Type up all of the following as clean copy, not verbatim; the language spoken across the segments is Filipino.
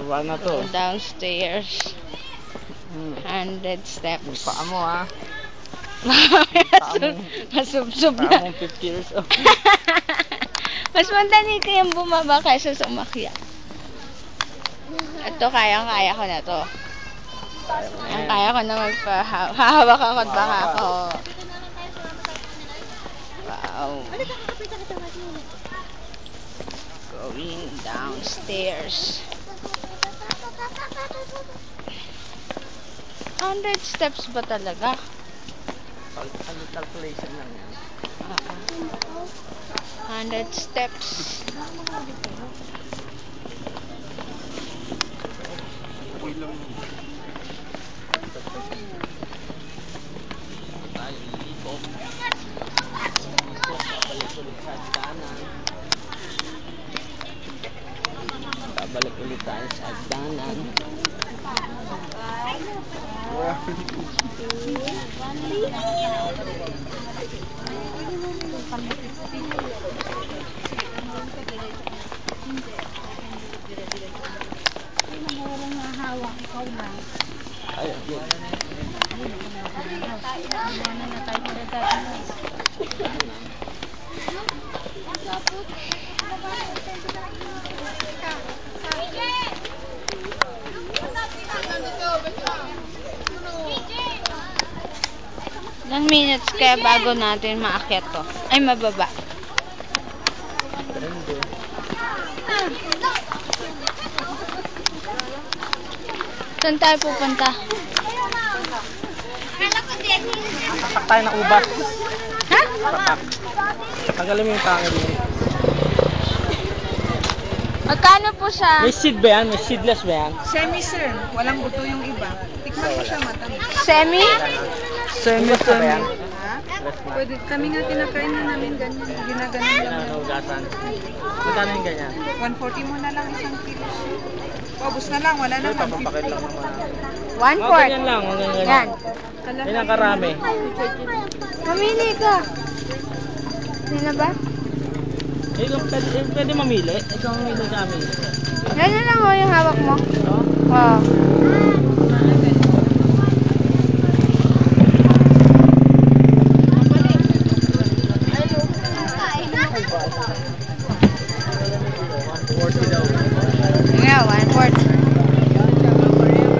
Baba na to. Downstairs. 100 steps. Paa mo ha. Masubsob na. Paa mo 50 years old. Mas madali kayang bumaba kaysa sa umakyat. Ito, kayang-kaya ko na to. Kaya ko na magpahawak ako at baka ako. Wow. Going downstairs. 100 steps ba talaga? Calculation lang yan. 100 steps. Tayo lilikop. Babalik ulit sa hagdanan. Babalik ulit tayo sa hagdanan. Ay, yun. Ilang minutes kaya bago natin maakyat to? Ay, mababa. Saan tayo pupunta? Tapak tayo ng ubas. Ha? Tapak. Tagalin mo yung pangil mo. Magkano po siya? May seed ba yan? May seedless ba yan? Semi, sir. Walang buto yung iba. Tikman mo siya, matamis. Semi? Semi. Ha? Less na. Pwede. Kami nga kinakain na namin ganyan. Ginaganon lang. Ano, ugasan. Magkano yung ganyan? 140 mo na lang isang kilo. Paubos na lang. Wala na. Ito, papapakit lang naman. 1 Mga quart. ganyan lang. Mga ganyan. Yan. Yan ang karami. Mamili ka. Hindi na ba? Pwede mamili. Ikaw mamili sa amin. Yan na lang yung hawak mo. Oh. Yeah, 1 quart.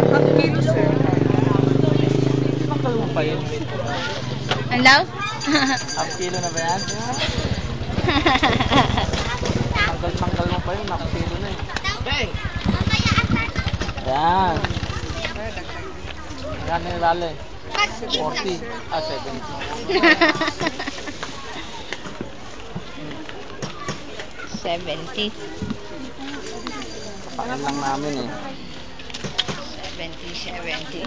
Half kilo, sir. Tanggal mo pa yun. Ano? Half kilo na ba yan? Tanggal mo pa yun. Half kilo na eh. Yan. Yan nilala eh. 40. 70. 70. Kapain lang namin eh. 70.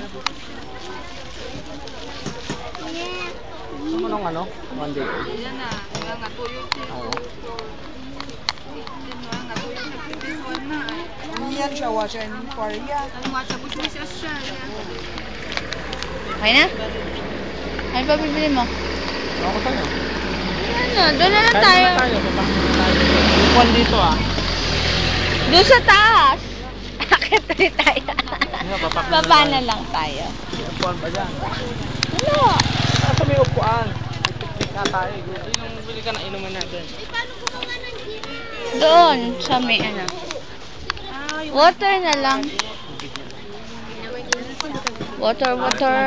Gusto mo nung ano? One day. Yan na. Nga nga tuyo, sir. Oo. Yan siya. Wacha in Korea. Okay na? Ano pa bibili mo? Ako tayo. Ano? Doon na lang tayo. Tayo. Papakita na tayo. Ipon dito ah. Doon sa taas. Akit ulit tayo. Baba na lang tayo. Ipon ba dyan? Ano? Sa may upuan. Pipiknik na tayo. Doon yung bili ka na inumin natin. Doon. Sa may ano. Water na lang. Water. Water.